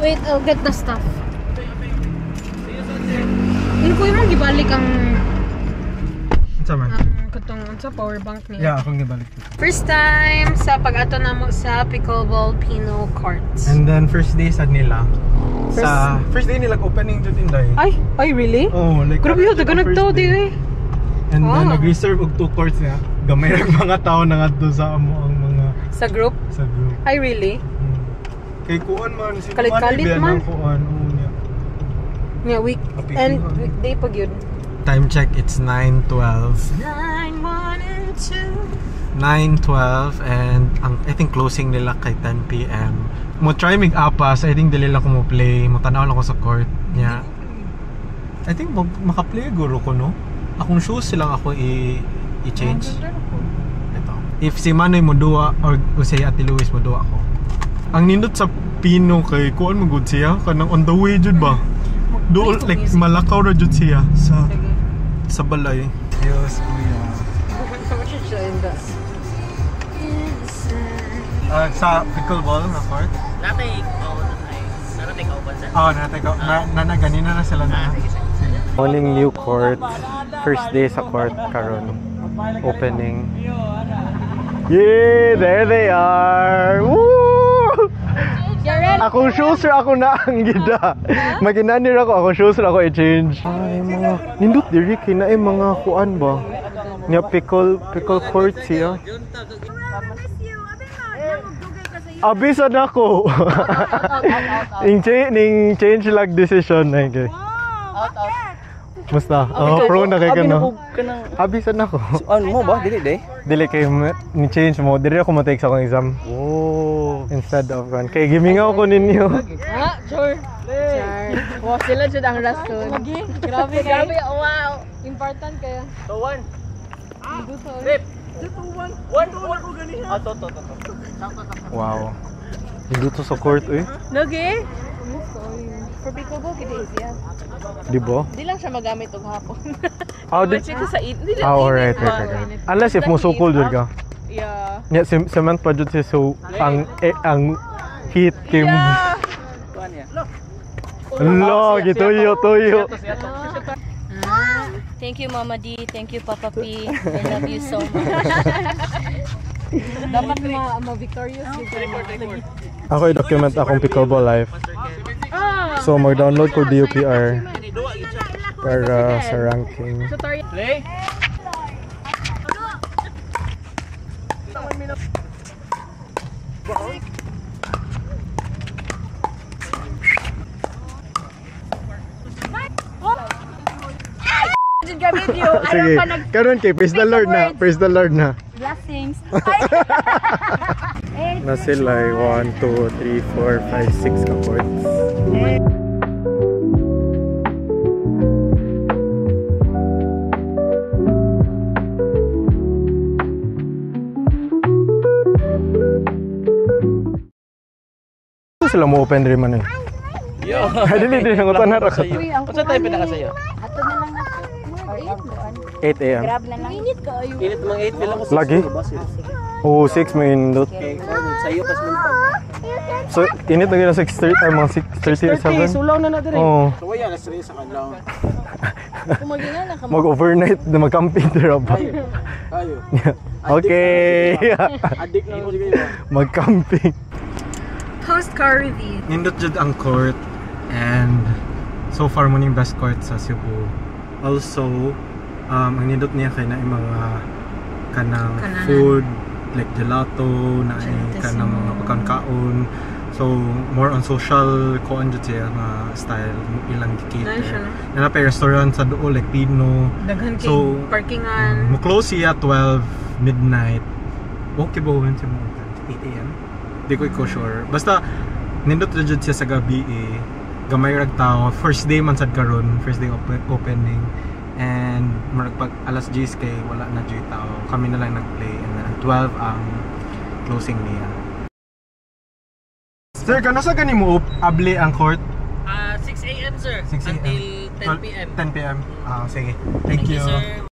Wait, I'll get the stuff. Hindi ko yung gibalik ang katong sa power bank niya. Yeah, akong gibalik. First time sa pag-ato na mo sa pickleball Pino courts. And then first day sad nila. First day nila opening jud inday. Ay really? Oh, like grabe yun, taga nagtao di eh. And then nag-reserve og 2 courts niya. Gamay ra mga tao na ngadto sa amo ang mga sa group. Ay really? Kay kuan man si kalit man kuan niya. Yeah, weekday pag yun. Time check, it's 9:12. 9:12 and I think closing nila kay 10 PM. Mo try mig apas, I think dili lang ko mo play, mo tanaw lang ko sa court niya. I think maka-play guro ko no. Akong shoes silang ako i-change. Ito. If si Manoy mo duwa or si Ate Luis mo duwa ako. Ang nindot sa Pino kay kuan mo gud siya kanang on the way jud ba. Do like malakaw ra jud siya sa balay. Yes, kuya. Sa pickleball na court? Nana ganina na sila na. Morning new court. First day sa court karon. Opening. Yeah, there they are. Woo! Akong shoes ra ako na ang gida. Maginanir ako, akong shoes ra ako i-change. Ay mga nindot diri kay naay mga kuan ba? Nya pickle court siya. Abisan ako. Ning change lag decision na kay. Musta? Pro na kay kano. Abisan ako. Ano mo ba? Dili kay ni change mo. Dili ako mo take sa akong exam. Oh. Instead of run. Kay gimingaw ko ninyo. Sure. Wow, sila jud ang rason. Grabe. Wow. Important kaya. So one. Rip. One ko ganina. To. Wow. Dito sa court eh. Lagi. For pickleball kidi siya. Di ba? Di lang siya magamit og hapon. Di lang. Alright. Unless if musukol jud ka. Yeah. Nya cement pa jud siya so ang heat kim. Hello, gituyo. Thank you Mama D, thank you Papa P. I love you so much. Dapat ma-victorious ako i-document akong pickleball life. So mag-download ko DOPR para sa ranking. Play. Sige, karon kay praise the Lord na. Blessings. Na sila 1, 2, 3, 4, 5, 6 ka courts. Sila mo open rin man eh. Yo. Dili nang utan na ra ka. Unsa tayo pinakasayo? Ato na lang na 8 AM. grab na lang. Init ka ayo. Init mga 8 lang ko. Lagi? Oh, 6 may indot. Okay, sayo pas minta. So, init na gina 6:30 ay mga 6:37. Sulaw na dire. Oh. So waya na stress sa kadlaw. Kumagina na ka. Mag-overnight na mag-camping dira ba? Ayo. Okay. Adik na mo sige ba? Mag-camping. Post-car review. Nindot jud ang court and so far mo ning best court sa Cebu. Also, ang nindot niya kay na mga kanang food like gelato na kanang mga pagkaon. So more on social kuan jud siya nga style ilang cater. Na pa restaurant sa duol like Pino. Daghan kay parkingan. Mo close siya 12 midnight. Okay ba when siya mo 8 AM? Di ko sure. Basta nindot jud siya sa gabi eh. Gamay rag tao. First day man sad karon, first day opening. And pag alas 10 kay wala na jud tao. Kami na lang nagplay and then 12 ang closing niya. Sir, kano sa gani mo able ang court? 6 AM sir. 6 AM. Until 10 PM. 10 PM. Sige. Thank you. Sir.